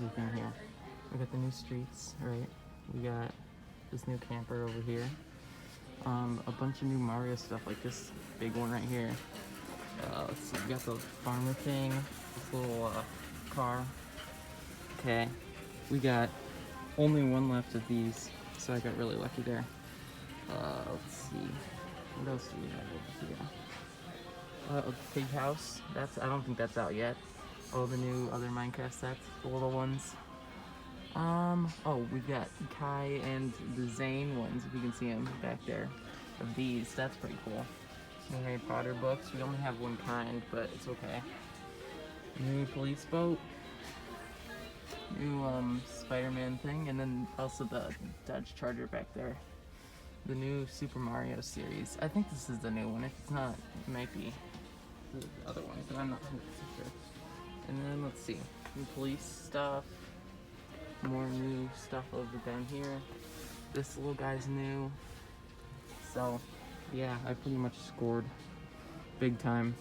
everything here. We got the new streets, right? We got this new camper over here. A bunch of new Mario stuff, like this big one right here. Let's see, we got the farmer thing, this little car. Okay, we got only one left of these, so I got really lucky there. Let's see, what else do we have over here? A pig house. I don't think that's out yet. All the new other Minecraft sets, the little ones. Oh, we've got Kai and the Zane ones, if you can see them back there. Of these, that's pretty cool. New Harry Potter books. We only have one kind, but it's okay. New police boat. New Spider-Man thing, and then also the Dodge Charger back there. The new Super Mario series. I think this is the new one. If it's not, it might be the other one, but I'm not 100% sure. And then let's see, new police stuff. More new stuff over down here. This little guy's new. So, yeah, I pretty much scored big time.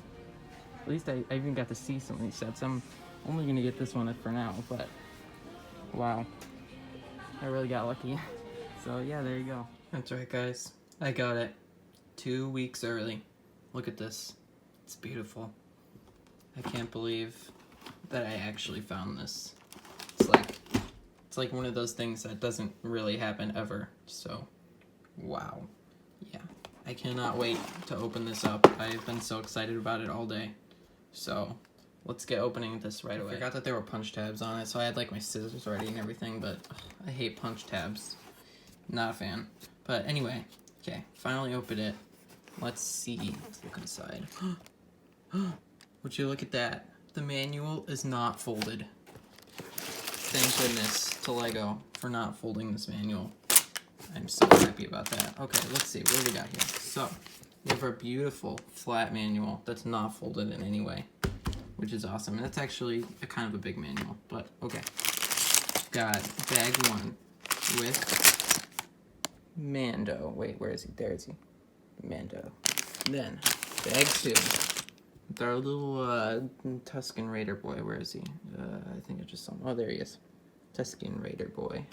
At least I even got to see some of these sets. I'm only gonna get this one for now, but wow, I really got lucky. So yeah, there you go. That's right, guys. I got it 2 weeks early. Look at this. It's beautiful. I can't believe that I actually found this. It's like one of those things that doesn't really happen ever. So, wow. Yeah. I cannot wait to open this up. I've been so excited about it all day. So, let's get opening this right away. I forgot that there were punch tabs on it, so I had like my scissors ready and everything, but I hate punch tabs. Not a fan. But anyway, okay, finally open it. Let's see. Let's look inside. Would you look at that? The manual is not folded. Thank goodness to LEGO for not folding this manual. I'm so happy about that. Okay, let's see. What do we got here? So, we have our beautiful flat manual that's not folded in any way, which is awesome. And that's actually a kind of a big manual, but okay. Got bag one with Mando. Wait, where is he? There is he. Mando. Then, bag two with our little Tusken Raider boy. Where is he? I think I just saw him. Oh, there he is. Tusken Raider boy.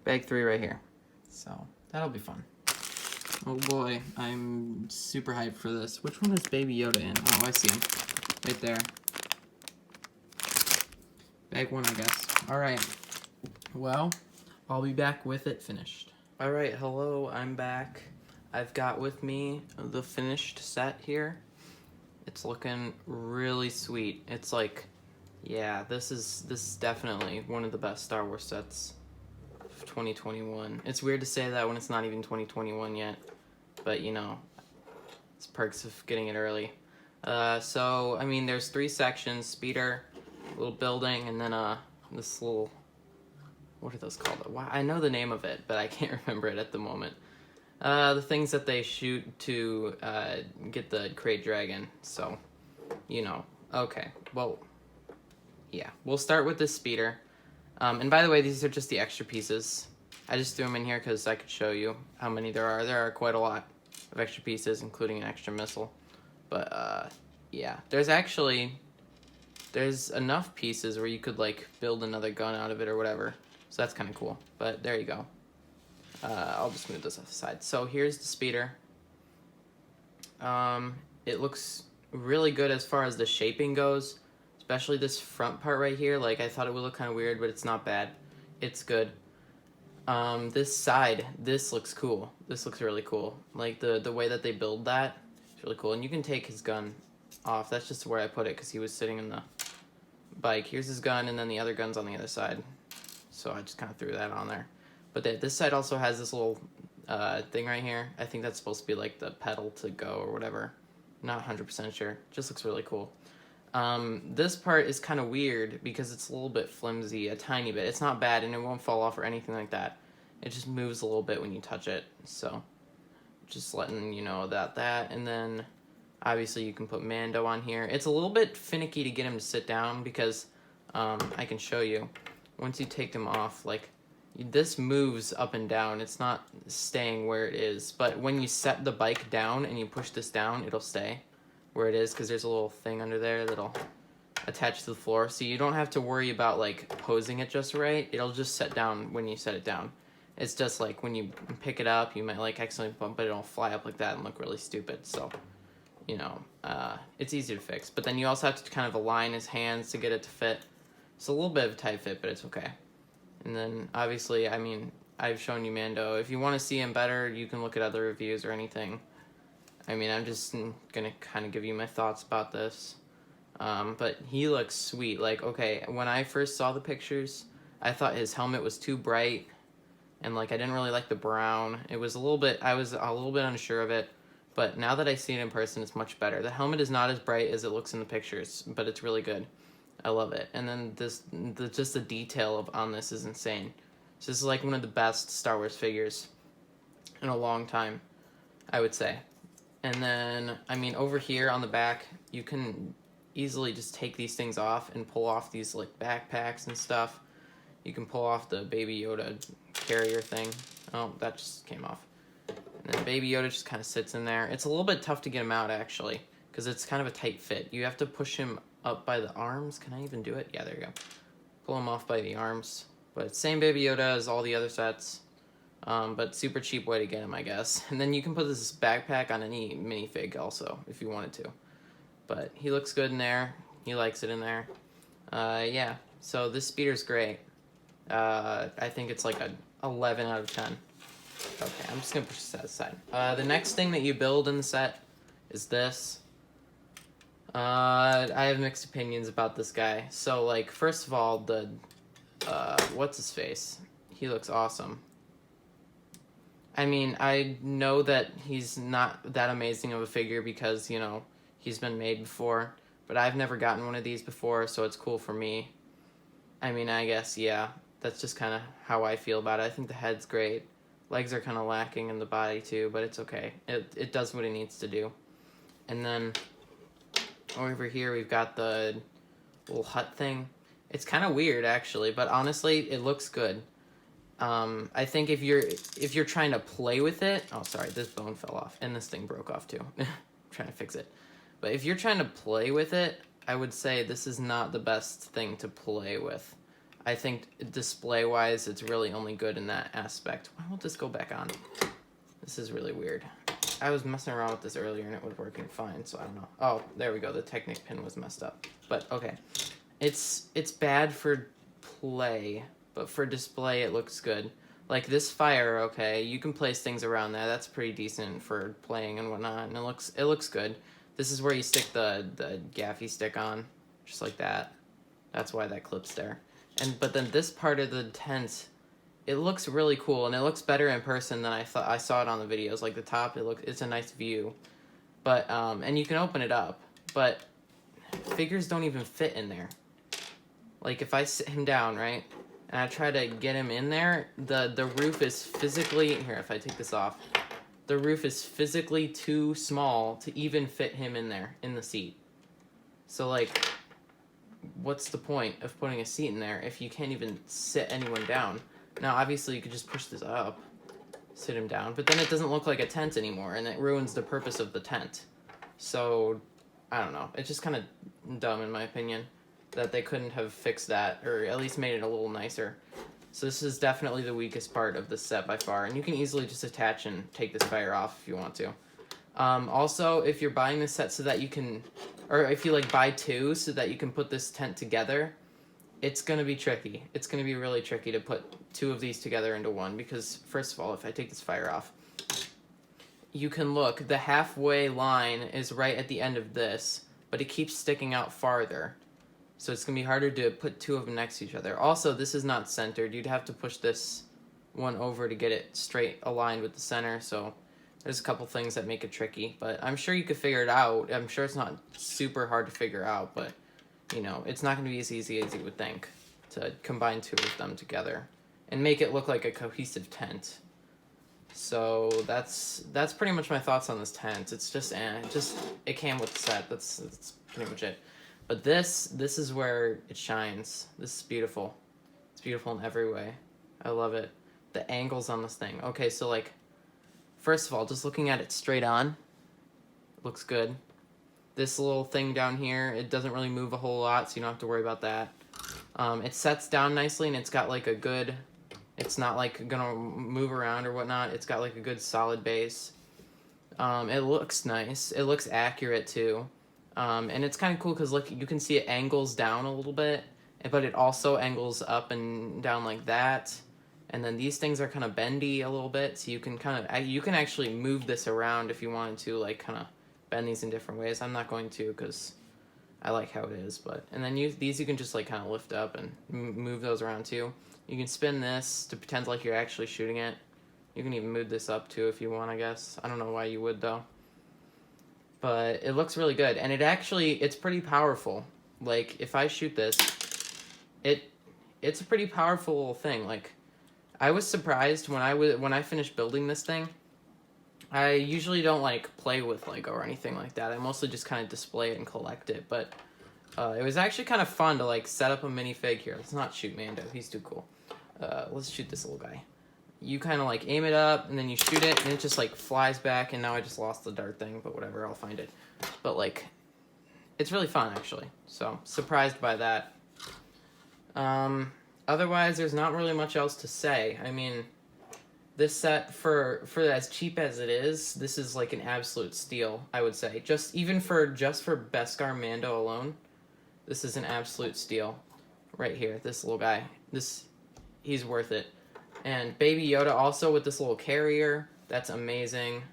Bag three right here. So, that'll be fun. Oh boy, I'm super hyped for this. Which one is Baby Yoda in? Oh, I see him. Right there. Bag one, I guess. Alright. Well, I'll be back with it finished. Alright, hello, I'm back. I've got with me the finished set here. It's looking really sweet. It's like, yeah, this is definitely one of the best Star Wars sets of 2021. It's weird to say that when it's not even 2021 yet, but you know, it's perks of getting it early. So, I mean, there's 3 sections: speeder, little building, and then this little, what are those called? Wow, I know the name of it, but I can't remember it at the moment. The things that they shoot to get the crate dragon, so, you know. Okay, well, yeah, we'll start with this speeder. And by the way, these are just the extra pieces. I just threw them in here because I could show you how many there are. There are quite a lot of extra pieces, including an extra missile. But, yeah, there's enough pieces where you could, like, build another gun out of it or whatever. So that's kind of cool. But there you go. I'll just move this aside. So here's the speeder. It looks really good as far as the shaping goes, especially this front part right here. Like, I thought it would look kind of weird, but it's not bad. It's good. This side, this looks cool. This looks really cool. Like, the way that they build that, it's really cool. And you can take his gun off. That's just where I put it because he was sitting in the bike. Here's his gun, and then the other gun's on the other side. So I just kind of threw that on there. But this side also has this little thing right here. I think that's supposed to be like the pedal to go or whatever. Not 100% sure. Just looks really cool. This part is kind of weird because it's a little bit flimsy, a tiny bit. It's not bad and it won't fall off or anything like that. It just moves a little bit when you touch it. So just letting you know that. And then obviously you can put Mando on here. It's a little bit finicky to get him to sit down because I can show you. Once you take them off, like, this moves up and down. It's not staying where it is. But when you set the bike down and you push this down, it'll stay where it is because there's a little thing under there that'll attached to the floor, so you don't have to worry about like posing it just right. It'll just set down when you set it down. It's just like when you pick it up, you might like accidentally bump it, it'll fly up like that and look really stupid. So, you know, it's easy to fix. But then you also have to kind of align his hands to get it to fit. It's a little bit of a tight fit, but it's okay. And then obviously, I mean, I've shown you Mando. If you want to see him better, you can look at other reviews or anything. I mean, I'm just gonna kind of give you my thoughts about this. But he looks sweet. Like, okay, when I first saw the pictures, I thought his helmet was too bright, and like I didn't really like the brown. It was a little bit. I was a little bit unsure of it, but now that I see it in person, it's much better. The helmet is not as bright as it looks in the pictures, but it's really good. I love it. And then just the detail on this is insane. So this is like one of the best Star Wars figures in a long time, I would say. And then, I mean, over here on the back, you can easily just take these things off and pull off these like backpacks and stuff. You can pull off the Baby Yoda carrier thing. Oh, that just came off. And then Baby Yoda just kind of sits in there. It's a little bit tough to get him out, actually, because it's kind of a tight fit. You have to push him up by the arms. Can I even do it? Yeah, there you go. Pull him off by the arms. But same Baby Yoda as all the other sets. But super cheap way to get him, I guess. And then you can put this backpack on any minifig also, if you wanted to. But he looks good in there. He likes it in there. Yeah, so this speeder's great. I think it's like a 11 out of 10. Okay, I'm just gonna push this aside. The next thing that you build in the set is this. I have mixed opinions about this guy. So, like, first of all, the, what's his face? He looks awesome. I mean, I know that he's not that amazing of a figure because, you know, he's been made before, but I've never gotten one of these before, so it's cool for me. I mean, I guess, yeah, that's just kind of how I feel about it. I think the head's great. Legs are kind of lacking in the body, too, but it's okay. It does what it needs to do. And then over here, we've got the little hut thing. It's kind of weird, actually, but honestly, it looks good. I think if you're trying to play with it, oh sorry, this bone fell off and this thing broke off too. I'm trying to fix it. But if you're trying to play with it, I would say this is not the best thing to play with. I think display wise, it's really only good in that aspect. Why won't this go back on? This is really weird. I was messing around with this earlier and it was working fine, so I don't know. Oh, there we go. The Technic pin was messed up. But okay. It's bad for play. But for display, it looks good. Like this fire, okay, you can place things around there. That's pretty decent for playing and whatnot, and it looks good. This is where you stick the gaffy stick on, just like that. That's why that clip's there. But then this part of the tent, it looks really cool, and it looks better in person than I thought. I saw it on the videos. Like the top, it's a nice view. But and you can open it up, but figures don't even fit in there. Like if I sit him down, right? And I try to get him in there, the roof is physically, here, if I take this off, the roof is physically too small to even fit him in there, in the seat. So, like, what's the point of putting a seat in there if you can't even sit anyone down? Now, obviously, you could just push this up, sit him down, but then it doesn't look like a tent anymore, and it ruins the purpose of the tent. So, I don't know. It's just kind of dumb, in my opinion, that they couldn't have fixed that, or at least made it a little nicer. So this is definitely the weakest part of this set by far, and you can easily just attach and take this fire off if you want to. Also, if you're buying this set so that you can, or if you like buy two so that you can put this tent together, it's going to be tricky. It's going to be really tricky to put two of these together into one, because first of all, if I take this fire off, you can look, the halfway line is right at the end of this, but it keeps sticking out farther. So it's going to be harder to put two of them next to each other. Also, this is not centered. You'd have to push this one over to get it straight aligned with the center. So there's a couple things that make it tricky. But I'm sure you could figure it out. I'm sure it's not super hard to figure out. But, you know, it's not going to be as easy as you would think to combine two of them together and make it look like a cohesive tent. So that's pretty much my thoughts on this tent. It's just, it came with the set. That's pretty much it. But this is where it shines. This is beautiful. It's beautiful in every way. I love it. The angles on this thing. Okay, so like, first of all, just looking at it straight on, looks good. This little thing down here, it doesn't really move a whole lot, so you don't have to worry about that. It sets down nicely, and it's got like a good, it's not like gonna move around or whatnot. It's got like a good solid base. It looks nice. It looks accurate too. And it's kind of cool because look, you can see it angles down a little bit, but it also angles up and down like that. And then these things are kind of bendy a little bit, so you can you can actually move this around if you wanted to, like kind of bend these in different ways. I'm not going to because I like how it is, but and then these you can just like kind of lift up and move those around too. You can spin this to pretend like you're actually shooting it. You can even move this up too if you want, I guess. I don't know why you would though. But it looks really good, and it's pretty powerful. Like if I shoot this, it's a pretty powerful little thing. Like I was surprised when I finished building this thing. I usually don't like play with Lego or anything like that. I mostly just kind of display it and collect it. But it was actually kind of fun to like set up a minifig here. Let's not shoot Mando. He's too cool. Let's shoot this little guy. You kind of like aim it up and then you shoot it and it just like flies back. And now I just lost the dart thing, but whatever, I'll find it. But like, it's really fun actually. So surprised by that. Otherwise, there's not really much else to say. I mean, this set for as cheap as it is, this is like an absolute steal, I would say. Just for Beskar Mando alone, this is an absolute steal. Right here, this little guy. He's worth it. And Baby Yoda also with this little carrier, that's amazing.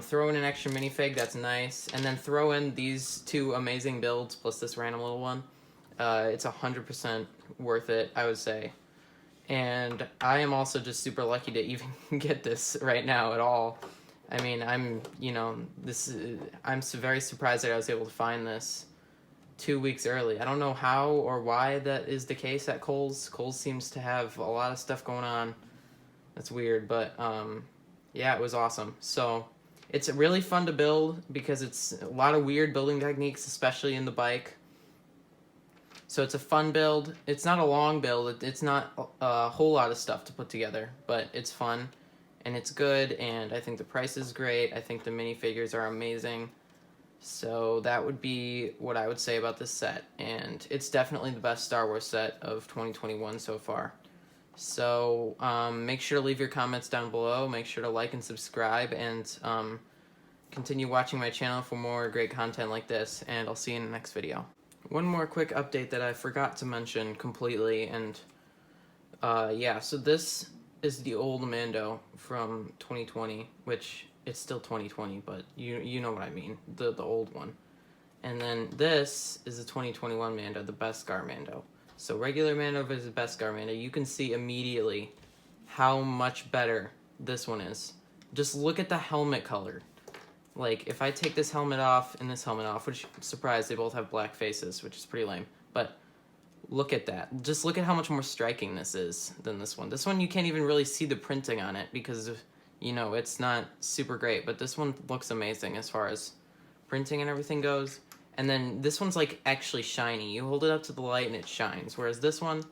Throw in an extra minifig, that's nice. And then throw in these two amazing builds plus this random little one. It's 100% worth it, I would say. And I am also just super lucky to even get this right now at all. I mean, I'm very surprised that I was able to find this 2 weeks early. I don't know how or why that is the case at Kohl's. Kohl's seems to have a lot of stuff going on. That's weird, but yeah, it was awesome. So it's really fun to build because it's a lot of weird building techniques, especially in the bike. So it's a fun build. It's not a long build. It's not a whole lot of stuff to put together, but it's fun and it's good. And I think the price is great. I think the minifigures are amazing. So that would be what I would say about this set. And it's definitely the best Star Wars set of 2021 so far. So make sure to leave your comments down below. Make sure to like and subscribe and continue watching my channel for more great content like this. And I'll see you in the next video. One more quick update that I forgot to mention completely, and yeah, so this is the old Mando from 2020, which it's still 2020, but you know what I mean, the old one. And then this is the 2021 Mando, the Beskar Mando. So regular Mando versus Beskar Mando, you can see immediately how much better this one is. Just look at the helmet color. Like, if I take this helmet off and this helmet off, which, surprise, they both have black faces, which is pretty lame. But look at that. Just look at how much more striking this is than this one. This one, you can't even really see the printing on it because, it's not super great. But this one looks amazing as far as printing and everything goes. And then this one's, like, actually shiny. You hold it up to the light and it shines. Whereas this one,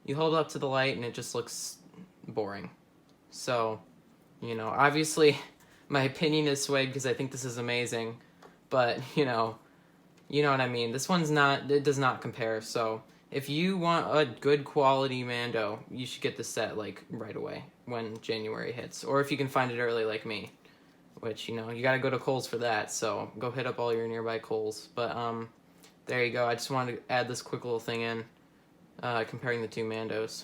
you hold it up to the light and it just looks boring. So, obviously my opinion is swayed because I think this is amazing, but you know what I mean. This one's it does not compare. So if you want a good quality Mando, you should get this set like right away when January hits, or if you can find it early like me, which you gotta go to Kohl's for that. So go hit up all your nearby Kohl's. But there you go. I just wanted to add this quick little thing in, comparing the two Mandos.